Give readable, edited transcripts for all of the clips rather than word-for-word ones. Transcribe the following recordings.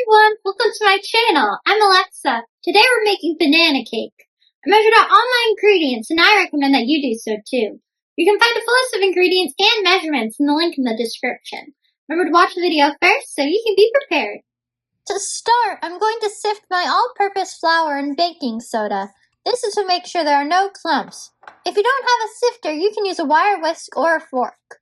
everyone, welcome to my channel. I'm Alexa. Today we're making banana cake. I measured out all my ingredients and I recommend that you do so too. You can find a full list of ingredients and measurements in the link in the description. Remember to watch the video first so you can be prepared. To start, I'm going to sift my all-purpose flour and baking soda. This is to make sure there are no clumps. If you don't have a sifter, you can use a wire whisk or a fork.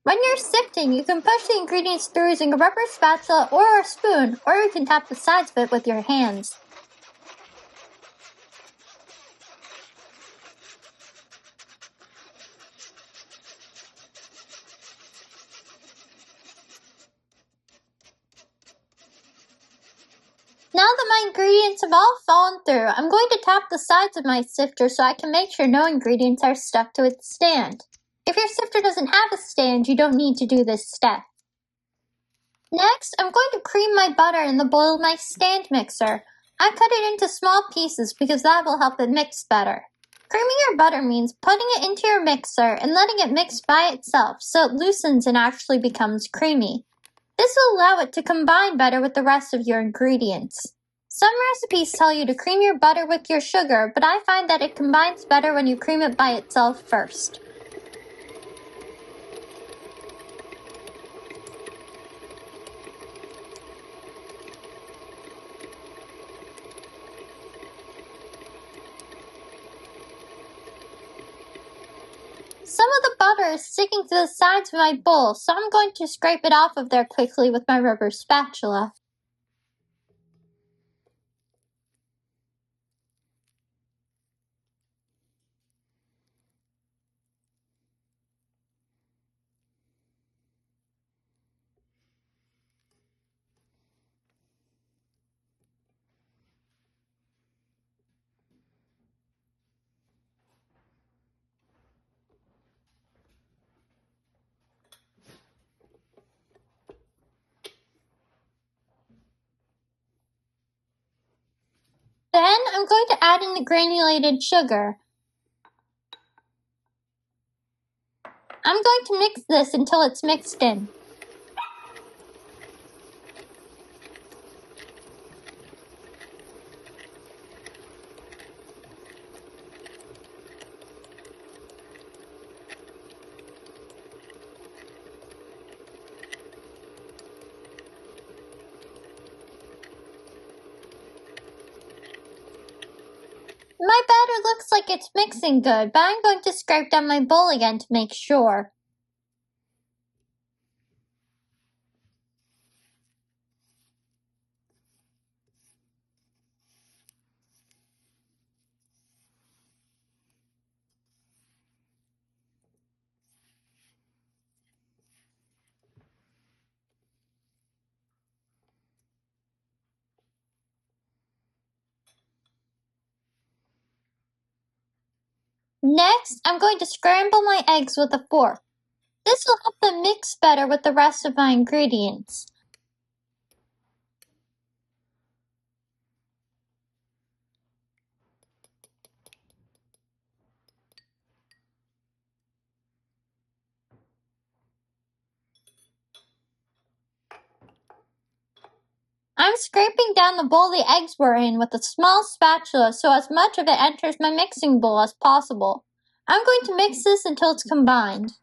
When you're sifting, you can push the ingredients through using a rubber spatula or a spoon, or you can tap the sides of it with your hands. Now that my ingredients have all fallen through, I'm going to tap the sides of my sifter so I can make sure no ingredients are stuck to its stand. If your sifter doesn't have a stand, you don't need to do this step. Next, I'm going to cream my butter in the bowl of my stand mixer. I cut it into small pieces because that will help it mix better. Creaming your butter means putting it into your mixer and letting it mix by itself so it loosens and actually becomes creamy. This will allow it to combine better with the rest of your ingredients. Some recipes tell you to cream your butter with your sugar, but I find that it combines better when you cream it by itself first. Some of the butter is sticking to the sides of my bowl, so I'm going to scrape it off of there quickly with my rubber spatula. Then I'm going to add in the granulated sugar. I'm going to mix this until it's mixed in. My batter looks like it's mixing good, but I'm going to scrape down my bowl again to make sure. Next, I'm going to scramble my eggs with a fork. This will help them mix better with the rest of my ingredients. I'm scraping down the bowl the eggs were in with a small spatula so as much of it enters my mixing bowl as possible. I'm going to mix this until it's combined.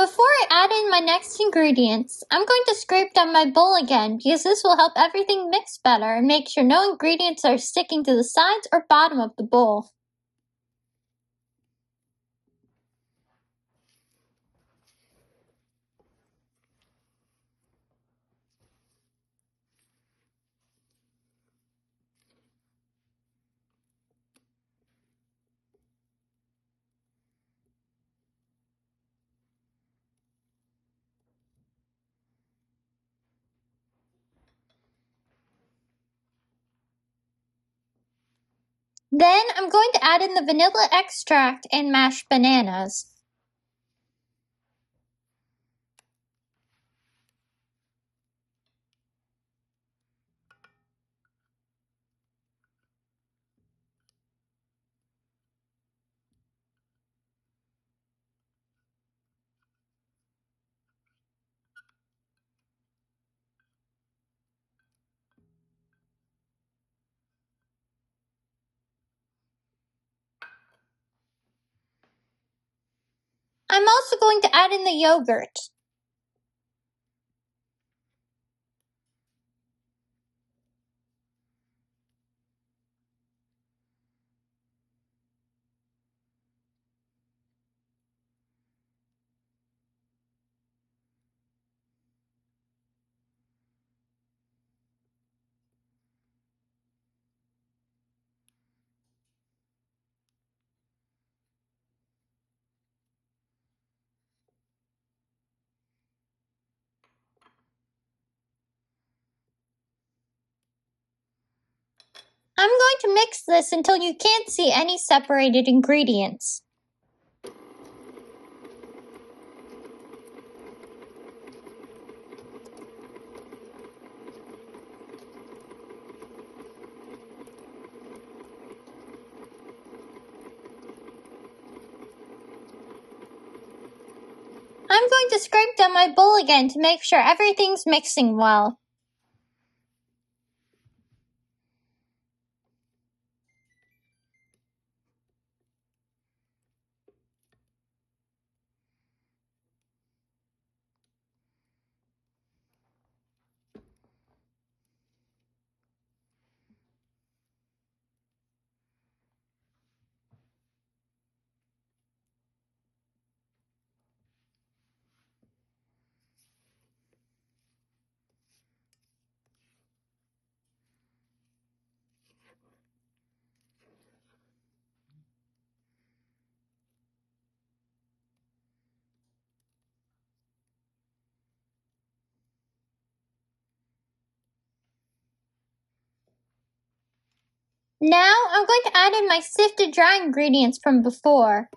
Before I add in my next ingredients, I'm going to scrape down my bowl again because this will help everything mix better and make sure no ingredients are sticking to the sides or bottom of the bowl. Then I'm going to add in the vanilla extract and mashed bananas. I'm also going to add in the yogurt. I'm going to mix this until you can't see any separated ingredients. I'm going to scrape down my bowl again to make sure everything's mixing well. Now I'm going to add in my sifted dry ingredients from before.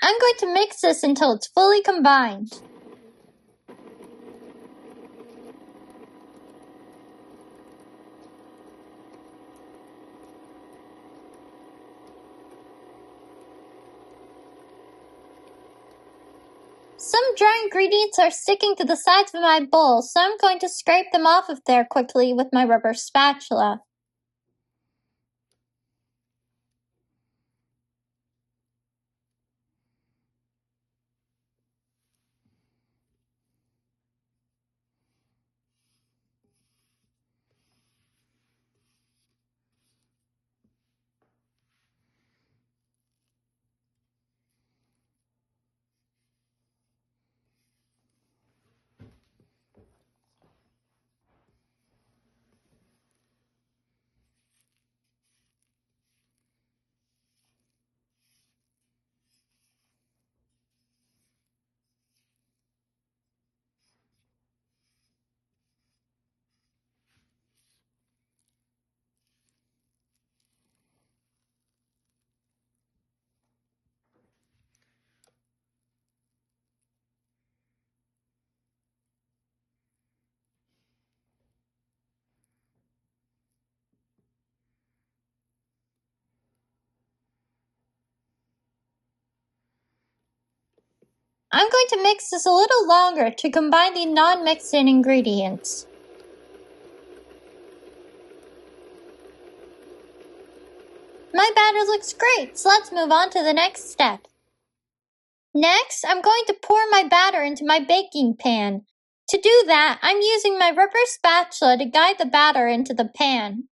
I'm going to mix this until it's fully combined. Some dry ingredients are sticking to the sides of my bowl, so I'm going to scrape them off of there quickly with my rubber spatula. I'm going to mix this a little longer to combine the non-mixed-in ingredients. My batter looks great, so let's move on to the next step. Next, I'm going to pour my batter into my baking pan. To do that, I'm using my rubber spatula to guide the batter into the pan.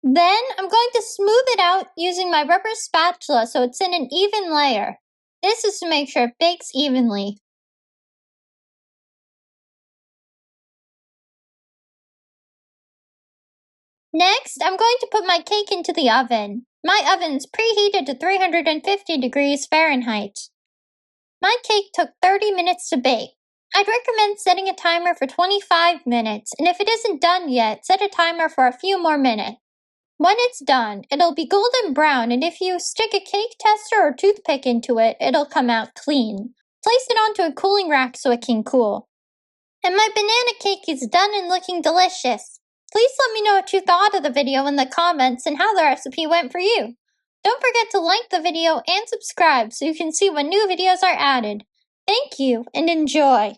Then, I'm going to smooth it out using my rubber spatula so it's in an even layer. This is to make sure it bakes evenly. Next, I'm going to put my cake into the oven. My oven's preheated to 350 degrees Fahrenheit. My cake took 30 minutes to bake. I'd recommend setting a timer for 25 minutes, and if it isn't done yet, set a timer for a few more minutes. When it's done, it'll be golden brown, and if you stick a cake tester or toothpick into it, it'll come out clean. Place it onto a cooling rack so it can cool. And my banana cake is done and looking delicious. Please let me know what you thought of the video in the comments and how the recipe went for you. Don't forget to like the video and subscribe so you can see when new videos are added. Thank you and enjoy!